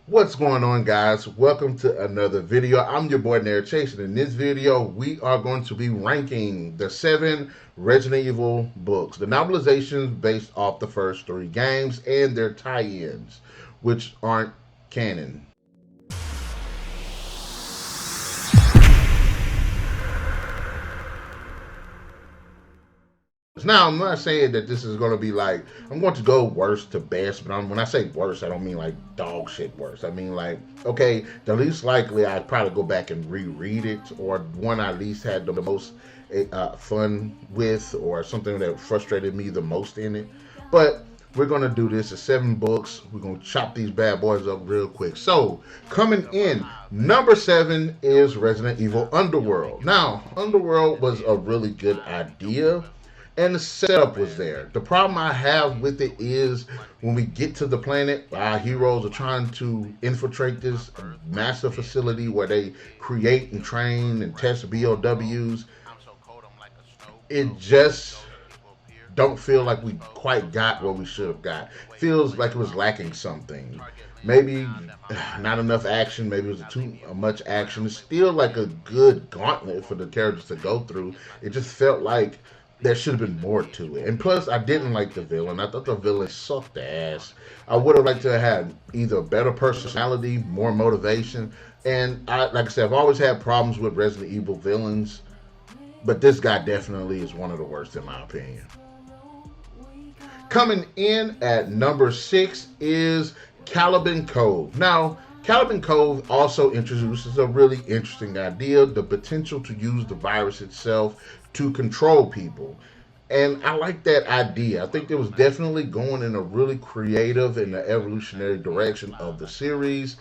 What's going on, guys? Welcome to another video. I'm your boy NarikChase, and in this video we are going to be ranking the 7 Resident Evil books, the novelizations based off the first 3 games and their tie-ins, which aren't canon. Now, I'm not saying that this is going to be like, I'm going to go worst to best, but when I say worst, I don't mean like dog shit worst. I mean like, okay, the least likely I'd probably go back and reread it, or one I at least had the most fun with, or something that frustrated me the most in it. But we're going to do this as 7 books. We're going to chop these bad boys up real quick. So, coming in, number 7 is Resident Evil Underworld. Now, Underworld was a really good idea, and the setup was there. The problem I have with it is when we get to the planet, our heroes are trying to infiltrate this massive facility where they create and train and test BOWs. It just don't feel like we quite got what we should have got. Feels like it was lacking something. Maybe not enough action. Maybe it was too much action. It's still like a good gauntlet for the characters to go through. It just felt like there should have been more to it. And plus, I didn't like the villain. I thought the villain sucked ass. I would have liked to have had either better personality, more motivation. And like I said, I've always had problems with Resident Evil villains, but this guy definitely is one of the worst in my opinion. Coming in at number 6 is Caliban Cove. Now, Caliban Cove also introduces a really interesting idea, the potential to use the virus itself to control people. And I like that idea. I think it was definitely going in a really creative and evolutionary direction of the series.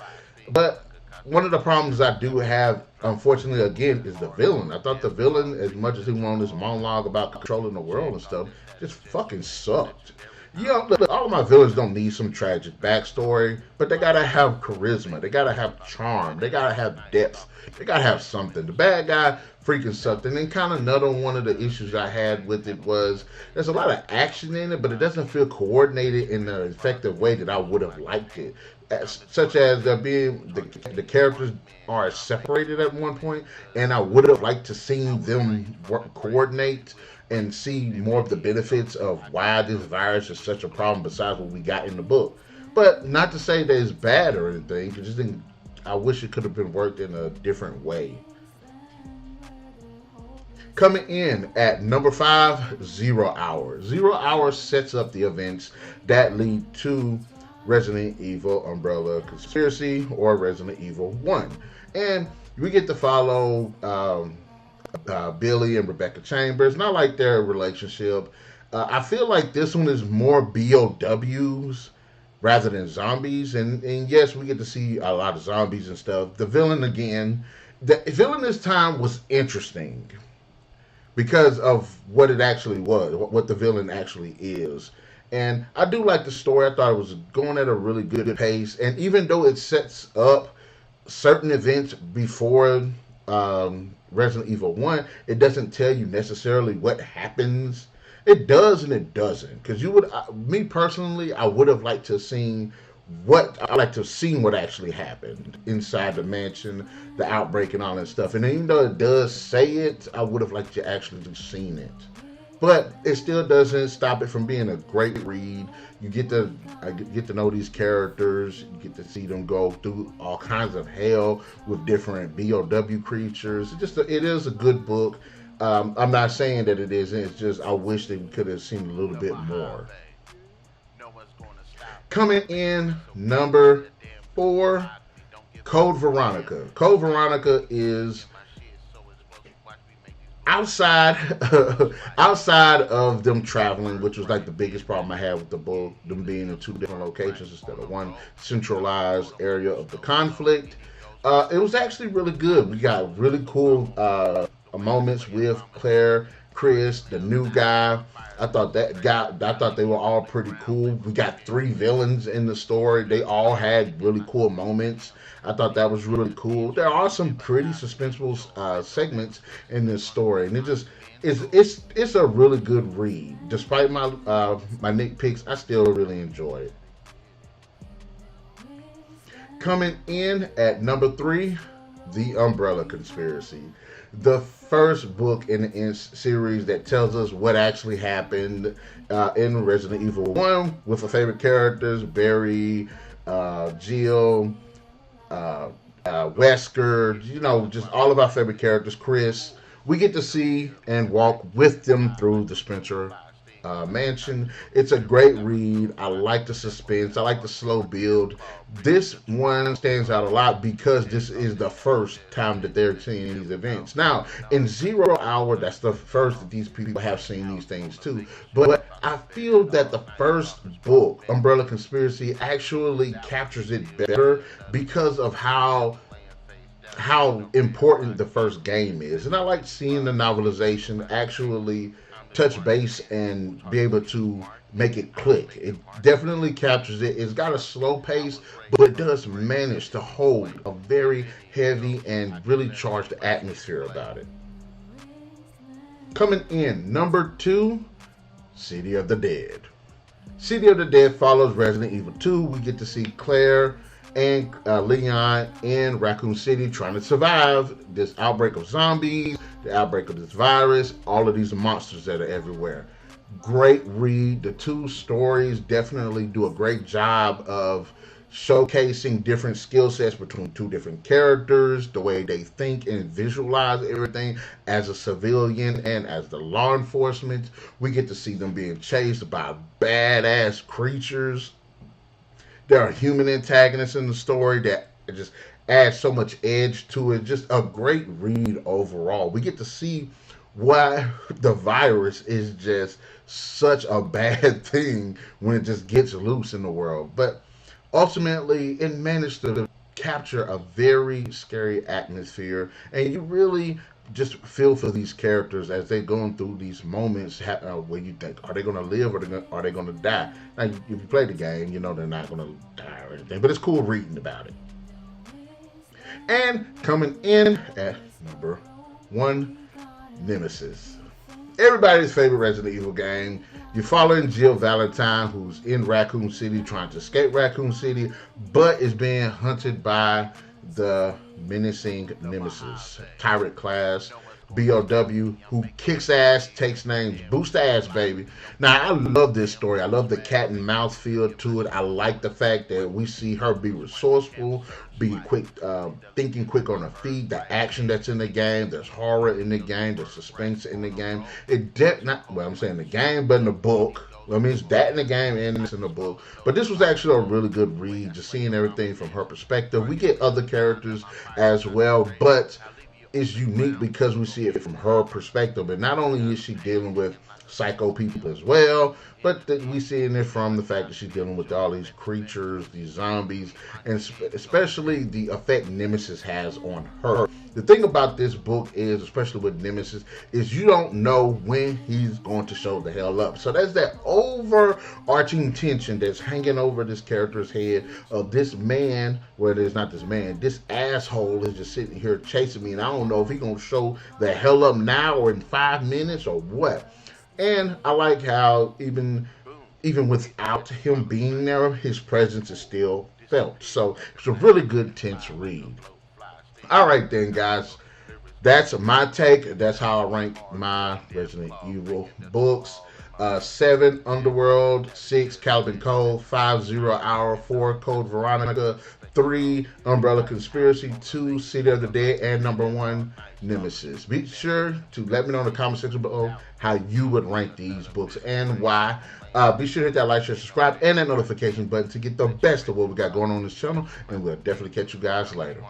But one of the problems I do have, unfortunately, again, is the villain. I thought the villain, as much as he went on this monologue about controlling the world and stuff, just fucking sucked. You know, look, all of my villains don't need some tragic backstory, but they gotta have charisma, they gotta have charm, they gotta have depth, they gotta have something. The bad guy freaking sucked. And then kind of another one of the issues I had with it was there's a lot of action in it, but it doesn't feel coordinated in an effective way that I would have liked it. Such as there being the characters are separated at one point, and I would have liked to seen them coordinate and see more of the benefits of why this virus is such a problem besides what we got in the book. But not to say that it's bad or anything, I just think I wish it could have been worked in a different way. Coming in at number 5, 0 Hour. 0 Hour sets up the events that lead to Resident Evil Umbrella Conspiracy or Resident Evil 1. And we get to follow Billy and Rebecca Chambers, and I like their relationship. I feel like this one is more BOWs rather than zombies, and yes, we get to see a lot of zombies and stuff. The villain this time was interesting because of what it actually was, what the villain actually is. And I do like the story. I thought it was going at a really good pace, and even though it sets up certain events before Resident Evil 1, it doesn't tell you necessarily what happens. It does and it doesn't. Because me personally, I would have liked to have seen what actually happened inside the mansion, the outbreak and all that stuff. And even though it does say it, I would have liked to actually seen it. But it still doesn't stop it from being a great read. You get to know these characters. You get to see them go through all kinds of hell with different BOW creatures. It is a good book. I'm not saying that it isn't. It's just I wish that we could have seen a little bit more. Coming in number 4, Code Veronica. Code Veronica is outside of them traveling, which was like the biggest problem I had with the book, them being in 2 different locations instead of one centralized area of the conflict. It was actually really good. We got really cool moments with Claire, Chris, the new guy. I thought they were all pretty cool. We got 3 villains in the story. They all had really cool moments. I thought that was really cool. There are some pretty suspenseful segments in this story, and it's a really good read. Despite my nitpicks, I still really enjoy it. Coming in at number 3, The Umbrella Conspiracy. The first book in the series that tells us what actually happened in Resident Evil 1 with our favorite characters, Barry, Jill, Wesker, just all of our favorite characters, Chris. We get to see and walk with them through the Spencer mansion. It's a great read. I like the suspense. I like the slow build. This one stands out a lot because this is the first time that they're seeing these events. Now, in 0 Hour, that's the first that these people have seen these things too. But I feel that the first book, Umbrella Conspiracy, actually captures it better because of how important the first game is. And I like seeing the novelization actually touch base and be able to make it click. It definitely captures it. It's got a slow pace, but it does manage to hold a very heavy and really charged atmosphere about it. Coming in, number 2, City of the Dead. City of the Dead follows Resident Evil 2. We get to see Claire and Leon in Raccoon City trying to survive this outbreak of zombies, the outbreak of this virus, all of these monsters that are everywhere. Great read. The two stories definitely do a great job of showcasing different skill sets between two different characters, the way they think and visualize everything as a civilian and as the law enforcement. We get to see them being chased by badass creatures. There are human antagonists in the story that just add so much edge to it. Just a great read overall. We get to see why the virus is just such a bad thing when it just gets loose in the world. But ultimately, it managed to capture a very scary atmosphere, and you really just feel for these characters as they're going through these moments where you think, are they going to live or are they going to die? Now, if you play the game, you know they're not going to die or anything, but it's cool reading about it. And coming in at number 1, Nemesis. Everybody's favorite Resident Evil game. You're following Jill Valentine, who's in Raccoon City trying to escape Raccoon City, but is being hunted by the menacing Nemesis, Tyrant class, BOW, who kicks ass, takes names, boost ass, baby. Now, I love this story. I love the cat and mouse feel to it. I like the fact that we see her be resourceful, be quick, thinking quick on her feet. The action that's in the game, there's horror in the game, there's suspense in the game. I'm saying the game, but in the book. I mean, it's that in the game and it's in the book. But this was actually a really good read, just seeing everything from her perspective. We get other characters as well, but it's unique because we see it from her perspective. And not only is she dealing with psycho people as well, but that we see it from the fact that she's dealing with all these creatures, these zombies, and especially the effect Nemesis has on her. The thing about this book is, especially with Nemesis, is you don't know when he's going to show the hell up. So there's that overarching tension that's hanging over this character's head of this man, well, it's not this man, this asshole is just sitting here chasing me, and I don't know if he's going to show the hell up now or in 5 minutes or what. And I like how even without him being there, his presence is still felt. So it's a really good, tense read. All right then, guys. That's my take. That's how I rank my Resident Evil books. 7, Underworld. 6, Calvin Cole. 5, 0 Hour. 4, Code Veronica. 3, Umbrella Conspiracy. 2, City of the Dead. And number 1, Nemesis. Be sure to let me know in the comment section below how you would rank these books and why. Be sure to hit that like, share, subscribe, and that notification button to get the best of what we got going on this channel. And we'll definitely catch you guys later.